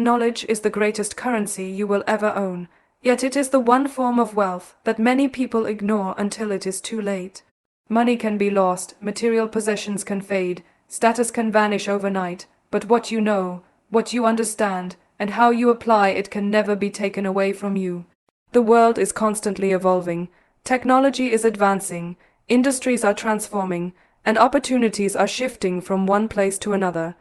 knowledge is the greatest currency you will ever own, yet it is the one form of wealth that many people ignore until it is too late. Money can be lost, material possessions can fade, status can vanish overnight, but what you know, what you understand, and how you apply it can never be taken away from you. The world is constantly evolving, technology is advancing, industries are transforming, and opportunities are shifting from one place to another.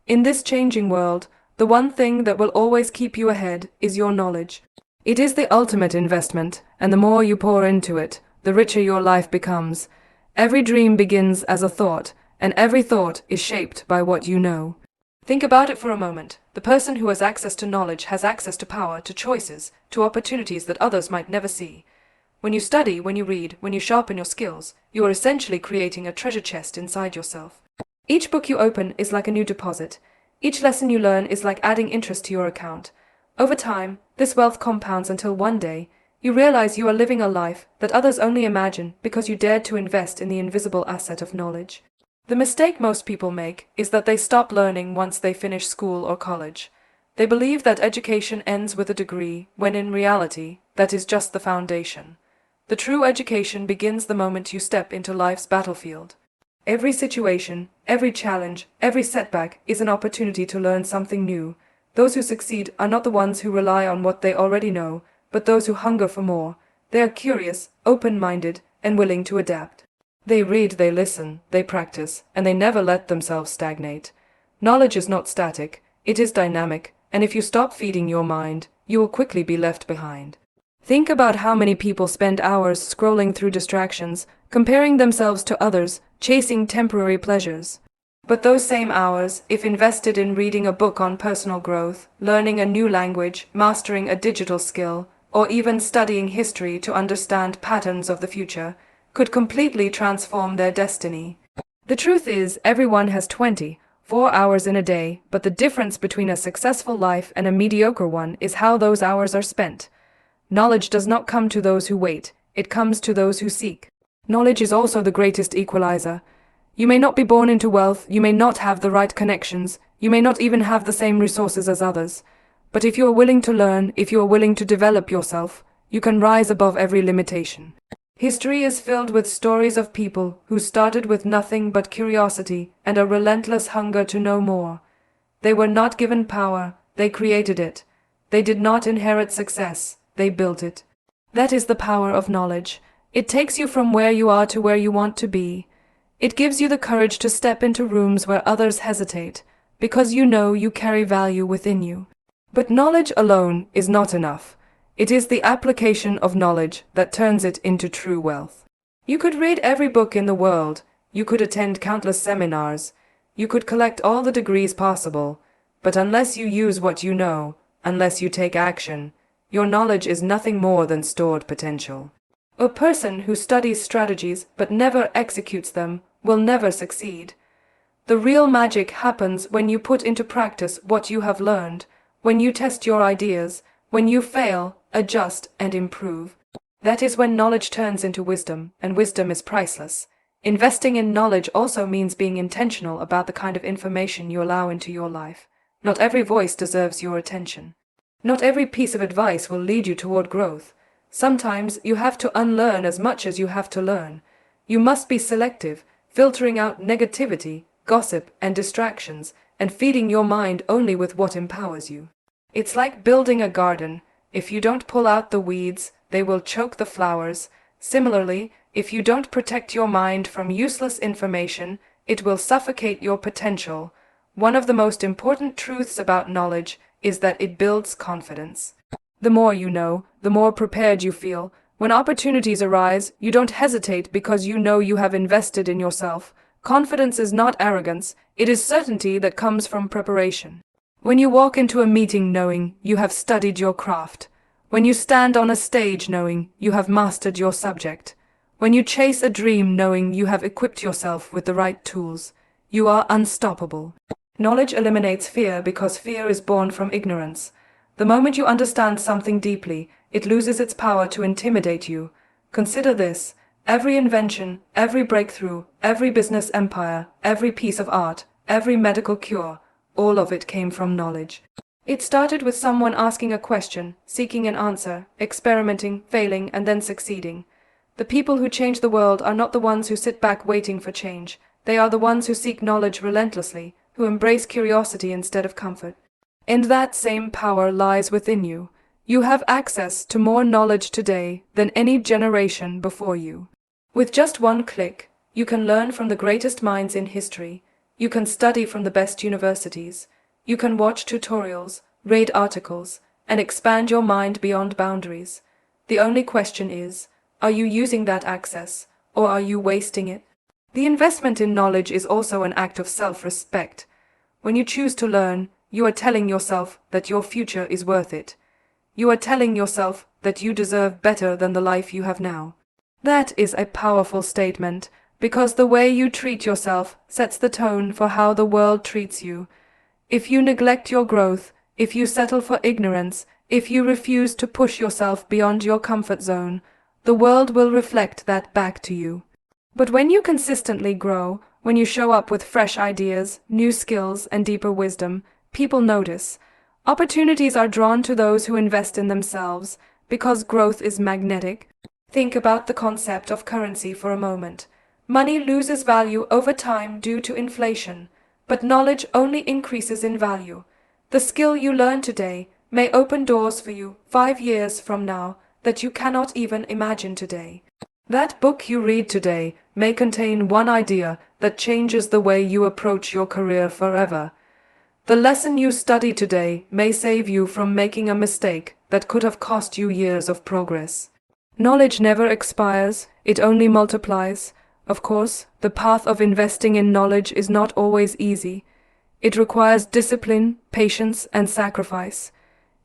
In this changing world, the one thing that will always keep you ahead is your knowledge. It is the ultimate investment, and the more you pour into it, the richer your life becomes. Every dream begins as a thought, and every thought is shaped by what you know. Think about it for a moment. The person who has access to knowledge has access to power, to choices, to opportunities that others might never see. When you study, when you read, when you sharpen your skills, you are essentially creating a treasure chest inside yourself. Each book you open is like a new deposit. Each lesson you learn is like adding interest to your account. Over time, this wealth compounds until one day, you realize you are living a life that others only imagine because you dared to invest in the invisible asset of knowledge. The mistake most people make is that they stop learning once they finish school or college. They believe that education ends with a degree, when in reality, that is just the foundation. The true education begins the moment you step into life's battlefield. Every situation, every challenge, every setback is an opportunity to learn something new. Those who succeed are not the ones who rely on what they already know, but those who hunger for more. They are curious, open-minded, and willing to adapt. They read, they listen, they practice, and they never let themselves stagnate. Knowledge is not static, it is dynamic, and if you stop feeding your mind, you will quickly be left behind. Think about how many people spend hours scrolling through distractions, comparing themselves to others, chasing temporary pleasures. But those same hours, if invested in reading a book on personal growth, learning a new language, mastering a digital skill, or even studying history to understand patterns of the future, could completely transform their destiny. The truth is, everyone has 24 hours in a day, but the difference between a successful life and a mediocre one is how those hours are spent. Knowledge does not come to those who wait, it comes to those who seek. Knowledge is also the greatest equalizer. You may not be born into wealth, you may not have the right connections, you may not even have the same resources as others. But if you are willing to learn, if you are willing to develop yourself, you can rise above every limitation. History is filled with stories of people who started with nothing but curiosity and a relentless hunger to know more. They were not given power, they created it. They did not inherit success, they built it. That is the power of knowledge. It takes you from where you are to where you want to be. It gives you the courage to step into rooms where others hesitate, because you know you carry value within you. But knowledge alone is not enough. It is the application of knowledge that turns it into true wealth. You could read every book in the world, you could attend countless seminars, you could collect all the degrees possible, but unless you use what you know, unless you take action, your knowledge is nothing more than stored potential. A person who studies strategies but never executes them will never succeed. The real magic happens when you put into practice what you have learned, when you test your ideas, when you fail, adjust, and improve. That is when knowledge turns into wisdom, and wisdom is priceless. Investing in knowledge also means being intentional about the kind of information you allow into your life. Not every voice deserves your attention. Not every piece of advice will lead you toward growth. Sometimes you have to unlearn as much as you have to learn. You must be selective, filtering out negativity, gossip, and distractions, and feeding your mind only with what empowers you. It's like building a garden. If you don't pull out the weeds, they will choke the flowers. Similarly, if you don't protect your mind from useless information, it will suffocate your potential. One of the most important truths about knowledge is that it builds confidence. The more you know, the more prepared you feel. When opportunities arise, you don't hesitate because you know you have invested in yourself. Confidence is not arrogance, it is certainty that comes from preparation. When you walk into a meeting knowing you have studied your craft, when you stand on a stage knowing you have mastered your subject, when you chase a dream knowing you have equipped yourself with the right tools, you are unstoppable. Knowledge eliminates fear because fear is born from ignorance. The moment you understand something deeply, it loses its power to intimidate you. Consider this: every invention, every breakthrough, every business empire, every piece of art, every medical cure, all of it came from knowledge. It started with someone asking a question, seeking an answer, experimenting, failing, and then succeeding. The people who change the world are not the ones who sit back waiting for change. They are the ones who seek knowledge relentlessly, who embrace curiosity instead of comfort. And that same power lies within you. You have access to more knowledge today than any generation before you. With just one click, you can learn from the greatest minds in history. You can study from the best universities. You can watch tutorials, read articles, and expand your mind beyond boundaries. The only question is, are you using that access, or are you wasting it? The investment in knowledge is also an act of self-respect. When you choose to learn, you are telling yourself that your future is worth it. You are telling yourself that you deserve better than the life you have now. That is a powerful statement, because the way you treat yourself sets the tone for how the world treats you. If you neglect your growth, if you settle for ignorance, if you refuse to push yourself beyond your comfort zone, the world will reflect that back to you. But when you consistently grow, when you show up with fresh ideas, new skills, and deeper wisdom, people notice. Opportunities are drawn to those who invest in themselves, because growth is magnetic. Think about the concept of currency for a moment. Money loses value over time due to inflation, but knowledge only increases in value. The skill you learn today may open doors for you 5 years from now that you cannot even imagine today. That book you read today may contain one idea that changes the way you approach your career forever. The lesson you study today may save you from making a mistake that could have cost you years of progress. Knowledge never expires, it only multiplies. Of course, the path of investing in knowledge is not always easy. It requires discipline, patience, and sacrifice.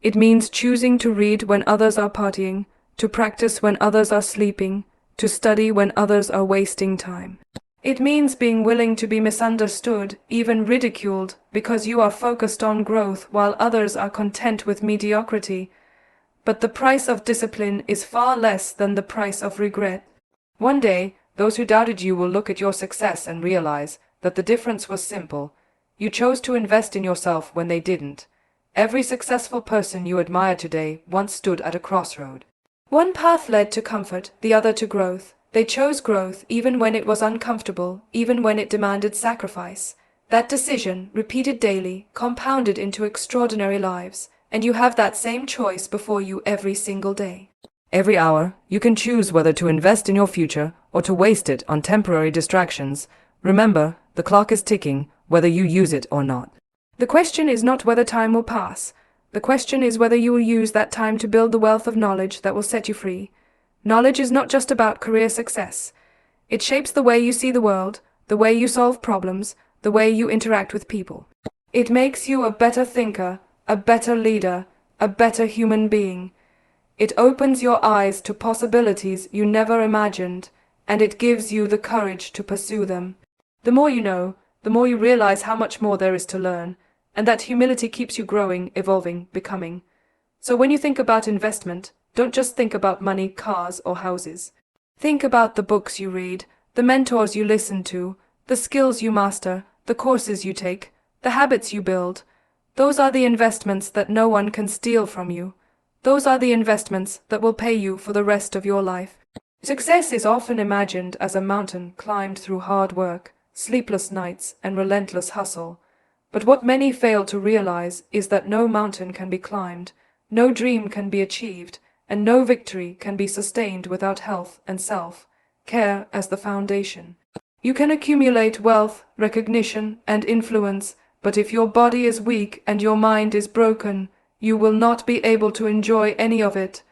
It means choosing to read when others are partying, to practice when others are sleeping, to study when others are wasting time. It means being willing to be misunderstood, even ridiculed, because you are focused on growth while others are content with mediocrity. But the price of discipline is far less than the price of regret. One day, those who doubted you will look at your success and realize that the difference was simple. You chose to invest in yourself when they didn't. Every successful person you admire today once stood at a crossroad. One path led to comfort, the other to growth. They chose growth even when it was uncomfortable, even when it demanded sacrifice. That decision, repeated daily, compounded into extraordinary lives, and you have that same choice before you every single day. Every hour, you can choose whether to invest in your future or to waste it on temporary distractions. Remember, the clock is ticking, whether you use it or not. The question is not whether time will pass. The question is whether you will use that time to build the wealth of knowledge that will set you free. Knowledge is not just about career success. It shapes the way you see the world, the way you solve problems, the way you interact with people. It makes you a better thinker, a better leader, a better human being. It opens your eyes to possibilities you never imagined, and it gives you the courage to pursue them. The more you know, the more you realize how much more there is to learn, and that humility keeps you growing, evolving, becoming. So when you think about investment, don't just think about money, cars, or houses. Think about the books you read, the mentors you listen to, the skills you master, the courses you take, the habits you build. Those are the investments that no one can steal from you. Those are the investments that will pay you for the rest of your life. Success is often imagined as a mountain climbed through hard work, sleepless nights, and relentless hustle. But what many fail to realize is that no mountain can be climbed, no dream can be achieved, and no victory can be sustained without health and self-care as the foundation. You can accumulate wealth, recognition, and influence, but if your body is weak and your mind is broken, you will not be able to enjoy any of it.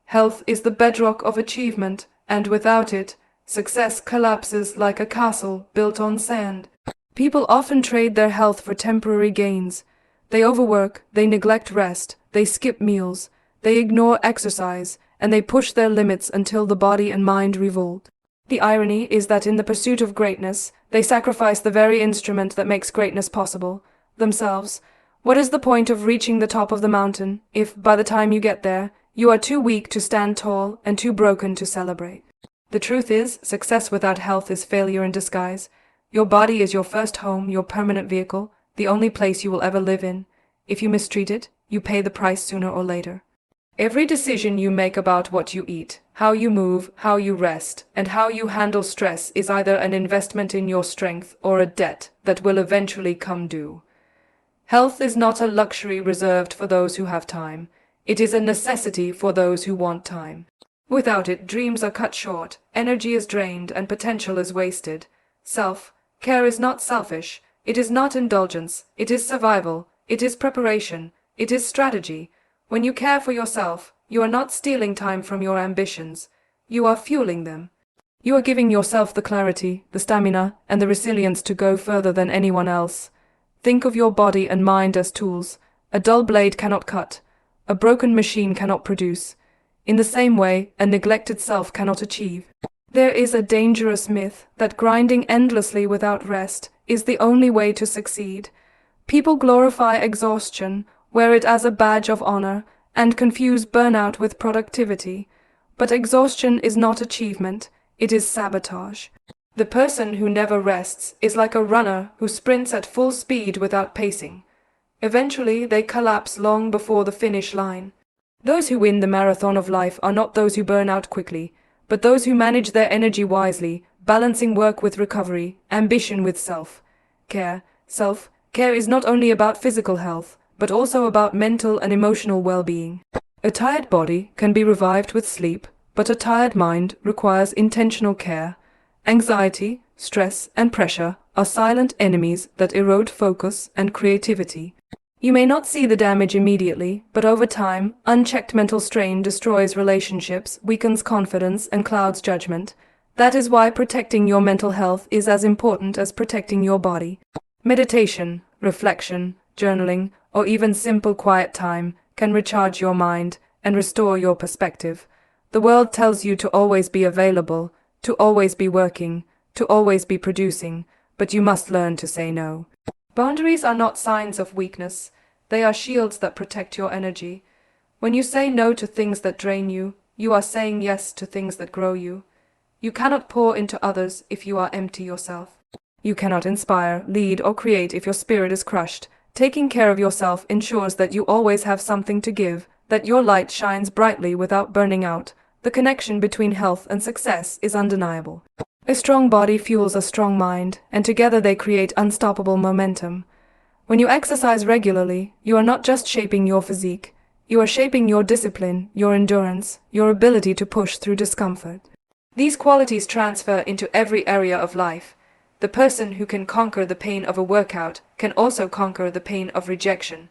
Health is the bedrock of achievement, and without it, success collapses like a castle built on sand. People often trade their health for temporary gains. They overwork, they neglect rest, they skip meals, they ignore exercise, and they push their limits until the body and mind revolt. The irony is that in the pursuit of greatness, they sacrifice the very instrument that makes greatness possible, themselves. What is the point of reaching the top of the mountain if, by the time you get there, you are too weak to stand tall and too broken to celebrate? The truth is, success without health is failure in disguise. Your body is your first home, your permanent vehicle, the only place you will ever live in. If you mistreat it, you pay the price sooner or later. Every decision you make about what you eat, how you move, how you rest, and how you handle stress is either an investment in your strength or a debt that will eventually come due. Health is not a luxury reserved for those who have time. It is a necessity for those who want time. Without it, dreams are cut short, energy is drained, and potential is wasted. Self-care is not selfish. It is not indulgence. It is survival. It is preparation. It is strategy. When you care for yourself, you are not stealing time from your ambitions. You are fueling them. You are giving yourself the clarity, the stamina, and the resilience to go further than anyone else. Think of your body and mind as tools. A dull blade cannot cut. A broken machine cannot produce. In the same way, a neglected self cannot achieve. There is a dangerous myth that grinding endlessly without rest is the only way to succeed. People glorify exhaustion, wear it as a badge of honor, and confuse burnout with productivity. But exhaustion is not achievement, it is sabotage. The person who never rests is like a runner who sprints at full speed without pacing. Eventually, they collapse long before the finish line. Those who win the marathon of life are not those who burn out quickly, but those who manage their energy wisely, balancing work with recovery, ambition with self-care. Self-care is not only about physical health, but also about mental and emotional well-being. A tired body can be revived with sleep, but a tired mind requires intentional care. Anxiety, stress, and pressure are silent enemies that erode focus and creativity. You may not see the damage immediately, but over time, unchecked mental strain destroys relationships, weakens confidence, and clouds judgment. That is why protecting your mental health is as important as protecting your body. Meditation, reflection, journaling, or even simple quiet time can recharge your mind and restore your perspective. The world tells you to always be available, to always be working, to always be producing, but you must learn to say no. Boundaries are not signs of weakness. They are shields that protect your energy. When you say no to things that drain you, you are saying yes to things that grow you. You cannot pour into others if you are empty yourself. You cannot inspire, lead, or create if your spirit is crushed. Taking care of yourself ensures that you always have something to give, that your light shines brightly without burning out. The connection between health and success is undeniable. A strong body fuels a strong mind, and together they create unstoppable momentum. When you exercise regularly, you are not just shaping your physique, you are shaping your discipline, your endurance, your ability to push through discomfort. These qualities transfer into every area of life. The person who can conquer the pain of a workout can also conquer the pain of rejection.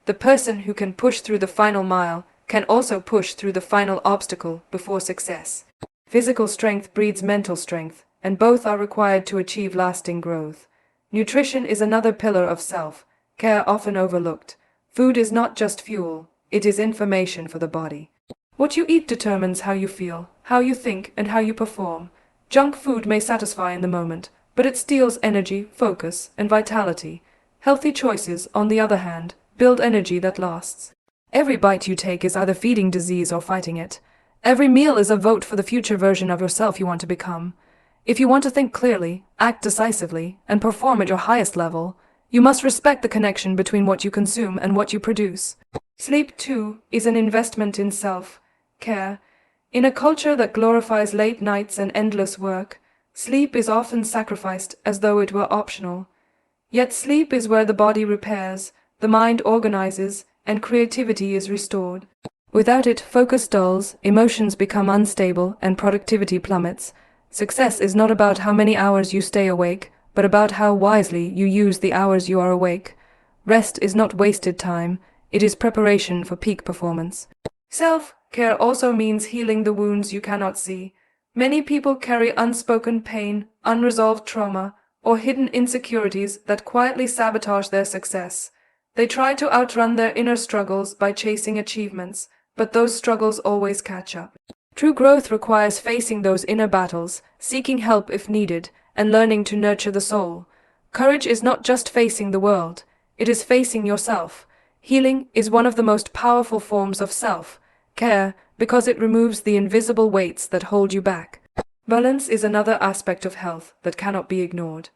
The person who can push through the final mile can also push through the final obstacle before success. Physical strength breeds mental strength, and both are required to achieve lasting growth. Nutrition is another pillar of self-care often overlooked. Food is not just fuel, it is information for the body. What you eat determines how you feel, how you think, and how you perform. Junk food may satisfy in the moment, but it steals energy, focus, and vitality. Healthy choices, on the other hand, build energy that lasts. Every bite you take is either feeding disease or fighting it. Every meal is a vote for the future version of yourself you want to become. If you want to think clearly, act decisively, and perform at your highest level, you must respect the connection between what you consume and what you produce. Sleep, too, is an investment in self-care. In a culture that glorifies late nights and endless work, sleep is often sacrificed as though it were optional. Yet sleep is where the body repairs, the mind organizes, and creativity is restored. Without it, focus dulls, emotions become unstable, and productivity plummets. Success is not about how many hours you stay awake, but about how wisely you use the hours you are awake. Rest is not wasted time, it is preparation for peak performance. Self-care also means healing the wounds you cannot see. Many people carry unspoken pain, unresolved trauma, or hidden insecurities that quietly sabotage their success. They try to outrun their inner struggles by chasing achievements, but those struggles always catch up. True growth requires facing those inner battles, seeking help if needed, and learning to nurture the soul. Courage is not just facing the world, it is facing yourself. Healing is one of the most powerful forms of self-care because it removes the invisible weights that hold you back. Balance is another aspect of health that cannot be ignored.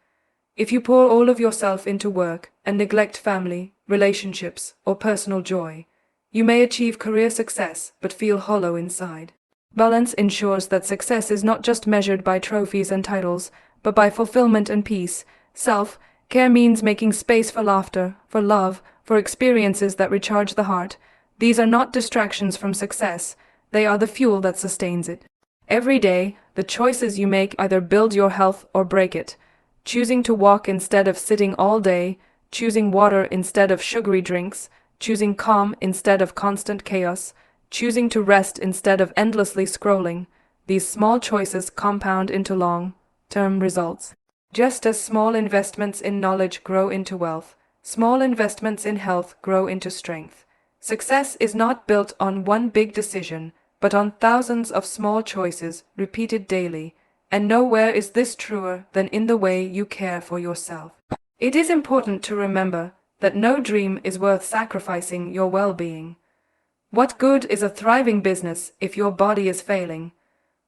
If you pour all of yourself into work and neglect family, relationships, or personal joy. You may achieve career success, but feel hollow inside. Balance ensures that success is not just measured by trophies and titles, but by fulfillment and peace. Self-care means making space for laughter, for love, for experiences that recharge the heart. These are not distractions from success, they are the fuel that sustains it. Every day, the choices you make either build your health or break it. Choosing to walk instead of sitting all day, choosing water instead of sugary drinks, choosing calm instead of constant chaos, choosing to rest instead of endlessly scrolling. These small choices compound into long-term results. Just as small investments in knowledge grow into wealth, small investments in health grow into strength. Success is not built on one big decision, but on thousands of small choices repeated daily, and nowhere is this truer than in the way you care for yourself. It is important to remember that no dream is worth sacrificing your well-being. What good is a thriving business if your body is failing?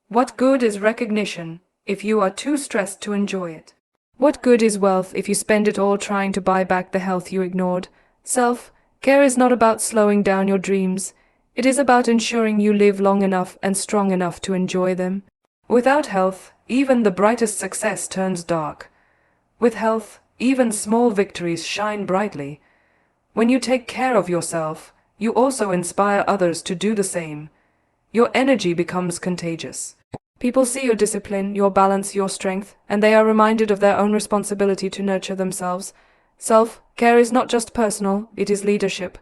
What good is recognition if you are too stressed to enjoy it? What good is wealth if you spend it all trying to buy back the health you ignored? Self-care is not about slowing down your dreams. It is about ensuring you live long enough and strong enough to enjoy them. Without health, even the brightest success turns dark. With health, even small victories shine brightly. When you take care of yourself, you also inspire others to do the same. Your energy becomes contagious. People see your discipline, your balance, your strength, and they are reminded of their own responsibility to nurture themselves. Self-care is not just personal, it is leadership.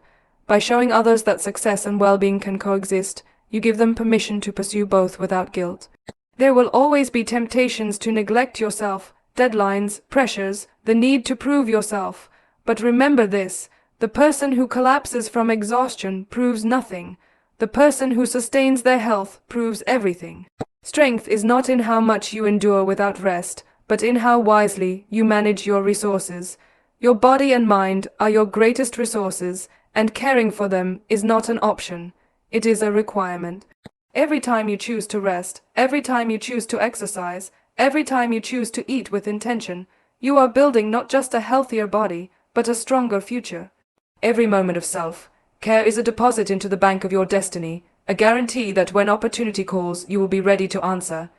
By showing others that success and well-being can coexist, you give them permission to pursue both without guilt. There will always be temptations to neglect yourself, deadlines, pressures, the need to prove yourself. But remember this, the person who collapses from exhaustion proves nothing. The person who sustains their health proves everything. Strength is not in how much you endure without rest, but in how wisely you manage your resources. Your body and mind are your greatest resources, and caring for them is not an option, it is a requirement. Every time you choose to rest, every time you choose to exercise, every time you choose to eat with intention, you are building not just a healthier body, but a stronger future. Every moment of self-care is a deposit into the bank of your destiny, a guarantee that when opportunity calls, you will be ready to answer.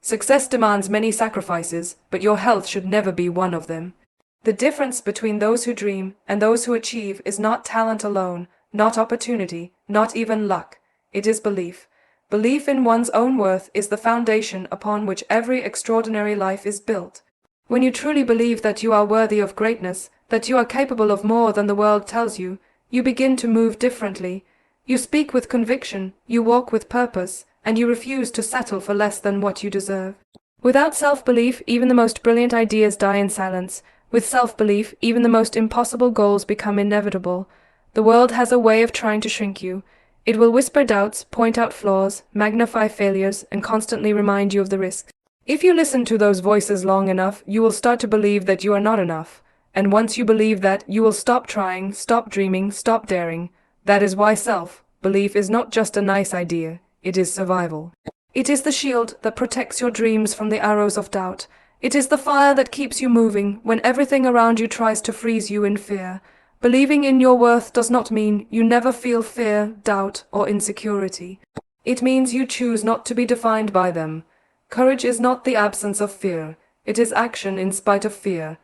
Success demands many sacrifices, but your health should never be one of them. The difference between those who dream and those who achieve is not talent alone, not opportunity, not even luck. It is belief. Belief in one's own worth is the foundation upon which every extraordinary life is built. When you truly believe that you are worthy of greatness, that you are capable of more than the world tells you, you begin to move differently. You speak with conviction, you walk with purpose, and you refuse to settle for less than what you deserve. Without self-belief, even the most brilliant ideas die in silence. With self-belief, even the most impossible goals become inevitable. The world has a way of trying to shrink you. It will whisper doubts, point out flaws, magnify failures, and constantly remind you of the risks. If you listen to those voices long enough, you will start to believe that you are not enough. And once you believe that, you will stop trying, stop dreaming, stop daring. That is why self-belief is not just a nice idea, it is survival. It is the shield that protects your dreams from the arrows of doubt. It is the fire that keeps you moving when everything around you tries to freeze you in fear. Believing in your worth does not mean you never feel fear, doubt, or insecurity. It means you choose not to be defined by them. Courage is not the absence of fear, it is action in spite of fear.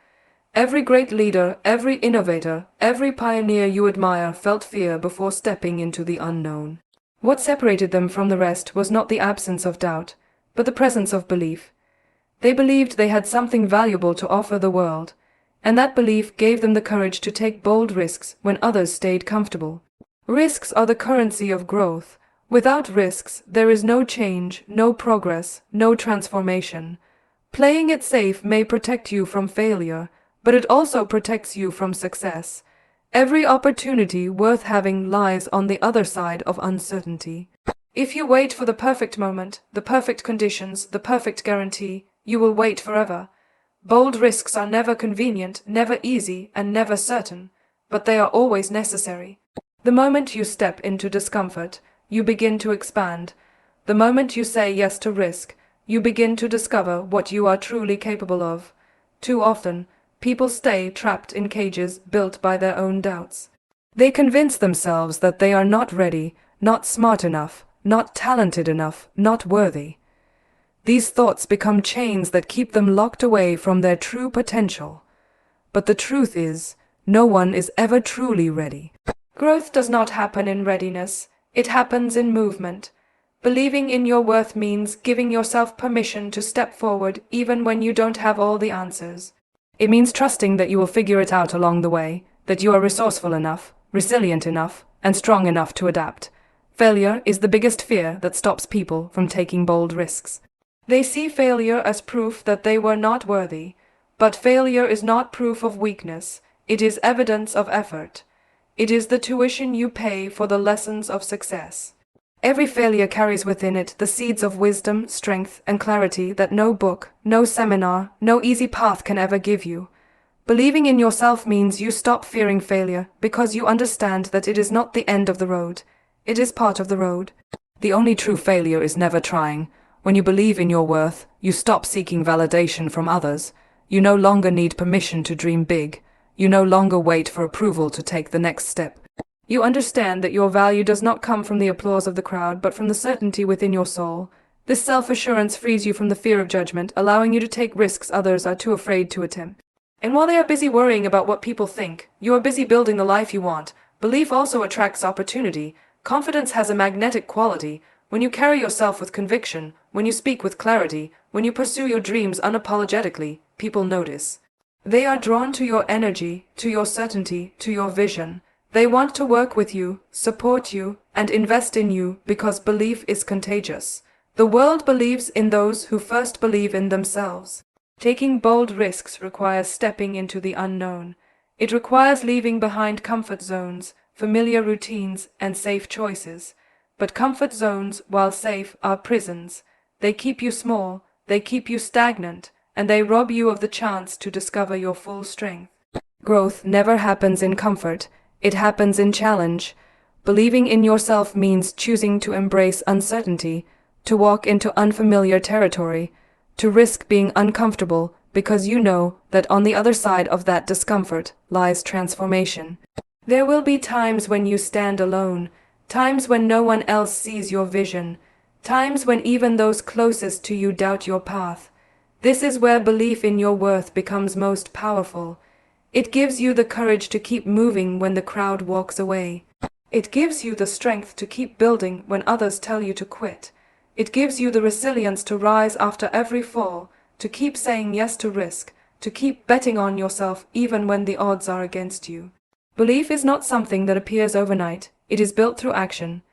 Every great leader, every innovator, every pioneer you admire felt fear before stepping into the unknown. What separated them from the rest was not the absence of doubt, but the presence of belief. They believed they had something valuable to offer the world, and that belief gave them the courage to take bold risks when others stayed comfortable. Risks are the currency of growth. Without risks, there is no change, no progress, no transformation. Playing it safe may protect you from failure, but it also protects you from success. Every opportunity worth having lies on the other side of uncertainty. If you wait for the perfect moment, the perfect conditions, the perfect guarantee, you will wait forever. Bold risks are never convenient, never easy, and never certain, but they are always necessary. The moment you step into discomfort, you begin to expand. The moment you say yes to risk, you begin to discover what you are truly capable of. Too often, people stay trapped in cages built by their own doubts. They convince themselves that they are not ready, not smart enough, not talented enough, not worthy. These thoughts become chains that keep them locked away from their true potential. But the truth is, no one is ever truly ready. Growth does not happen in readiness, it happens in movement. Believing in your worth means giving yourself permission to step forward even when you don't have all the answers. It means trusting that you will figure it out along the way, that you are resourceful enough, resilient enough, and strong enough to adapt. Failure is the biggest fear that stops people from taking bold risks. They see failure as proof that they were not worthy, but failure is not proof of weakness, it is evidence of effort. It is the tuition you pay for the lessons of success. Every failure carries within it the seeds of wisdom, strength, and clarity that no book, no seminar, no easy path can ever give you. Believing in yourself means you stop fearing failure because you understand that it is not the end of the road. It is part of the road. The only true failure is never trying. When you believe in your worth, you stop seeking validation from others. You no longer need permission to dream big. You no longer wait for approval to take the next step. You understand that your value does not come from the applause of the crowd, but from the certainty within your soul. This self-assurance frees you from the fear of judgment, allowing you to take risks others are too afraid to attempt. And while they are busy worrying about what people think, you are busy building the life you want. Belief also attracts opportunity. Confidence has a magnetic quality. When you carry yourself with conviction, when you speak with clarity, when you pursue your dreams unapologetically, people notice. They are drawn to your energy, to your certainty, to your vision. They want to work with you, support you, and invest in you because belief is contagious. The world believes in those who first believe in themselves. Taking bold risks requires stepping into the unknown. It requires leaving behind comfort zones, familiar routines, and safe choices. But comfort zones, while safe, are prisons. They keep you small, they keep you stagnant, and they rob you of the chance to discover your full strength. Growth never happens in comfort, it happens in challenge. Believing in yourself means choosing to embrace uncertainty, to walk into unfamiliar territory, to risk being uncomfortable because you know that on the other side of that discomfort lies transformation. There will be times when you stand alone, times when no one else sees your vision, times when even those closest to you doubt your path. This is where belief in your worth becomes most powerful. It gives you the courage to keep moving when the crowd walks away. It gives you the strength to keep building when others tell you to quit. It gives you the resilience to rise after every fall, to keep saying yes to risk, to keep betting on yourself even when the odds are against you. Belief is not something that appears overnight, it is built through action.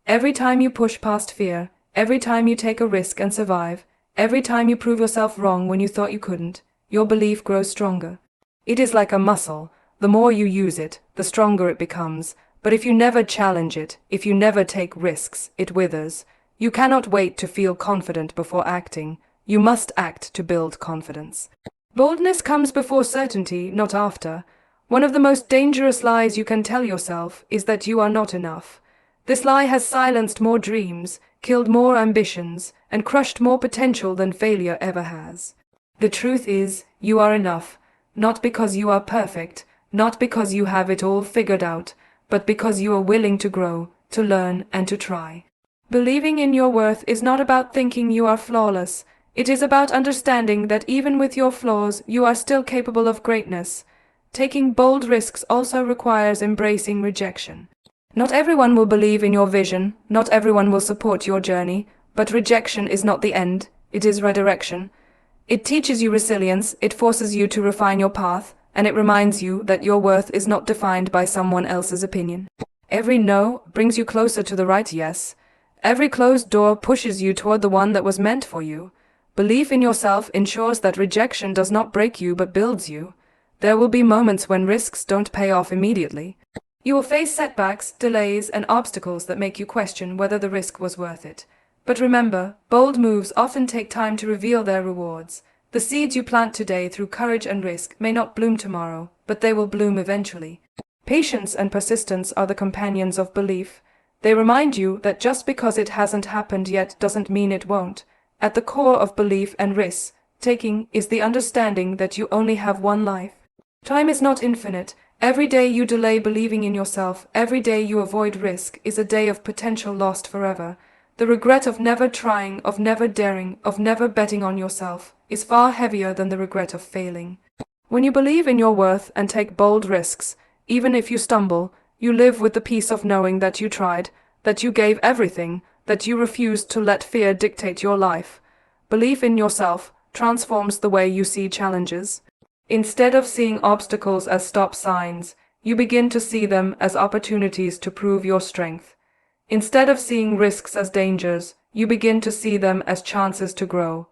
Every time you push past fear, every time you take a risk and survive, every time you prove yourself wrong when you thought you couldn't, your belief grows stronger. It is like a muscle. The more you use it, the stronger it becomes. But if you never challenge it, if you never take risks, it withers. You cannot wait to feel confident before acting. You must act to build confidence. Boldness comes before certainty, not after. One of the most dangerous lies you can tell yourself is that you are not enough. This lie has silenced more dreams, killed more ambitions, and crushed more potential than failure ever has. The truth is, you are enough. Not because you are perfect, not because you have it all figured out, but because you are willing to grow, to learn, and to try. Believing in your worth is not about thinking you are flawless. It is about understanding that even with your flaws, you are still capable of greatness. Taking bold risks also requires embracing rejection. Not everyone will believe in your vision, not everyone will support your journey, but rejection is not the end, it is redirection. It teaches you resilience, it forces you to refine your path, and it reminds you that your worth is not defined by someone else's opinion. Every no brings you closer to the right yes. Every closed door pushes you toward the one that was meant for you. Belief in yourself ensures that rejection does not break you but builds you. There will be moments when risks don't pay off immediately. You will face setbacks, delays, and obstacles that make you question whether the risk was worth it. But remember, bold moves often take time to reveal their rewards. The seeds you plant today through courage and risk may not bloom tomorrow, but they will bloom eventually. Patience and persistence are the companions of belief. They remind you that just because it hasn't happened yet doesn't mean it won't. At the core of belief and risk taking is the understanding that you only have one life. Time is not infinite. Every day you delay believing in yourself, every day you avoid risk, is a day of potential lost forever. The regret of never trying, of never daring, of never betting on yourself, is far heavier than the regret of failing. When you believe in your worth and take bold risks, even if you stumble, you live with the peace of knowing that you tried, that you gave everything, that you refused to let fear dictate your life. Belief in yourself transforms the way you see challenges. Instead of seeing obstacles as stop signs, you begin to see them as opportunities to prove your strength. Instead of seeing risks as dangers, you begin to see them as chances to grow.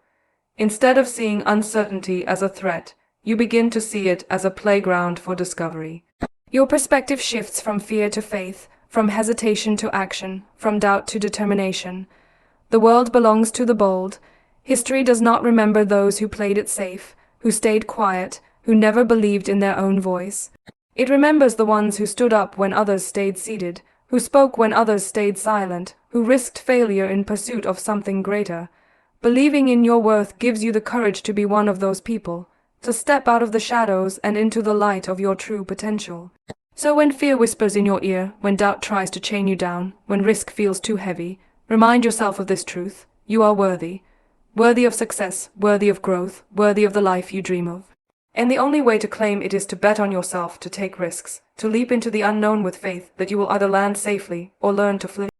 Instead of seeing uncertainty as a threat, you begin to see it as a playground for discovery. Your perspective shifts from fear to faith, from hesitation to action, from doubt to determination. The world belongs to the bold. History does not remember those who played it safe, who stayed quiet, who never believed in their own voice. It remembers the ones who stood up when others stayed seated, who spoke when others stayed silent, who risked failure in pursuit of something greater. Believing in your worth gives you the courage to be one of those people, to step out of the shadows and into the light of your true potential. So when fear whispers in your ear, when doubt tries to chain you down, when risk feels too heavy, remind yourself of this truth: you are worthy. Worthy of success, worthy of growth, worthy of the life you dream of. And the only way to claim it is to bet on yourself, to take risks, to leap into the unknown with faith that you will either land safely or learn to flee.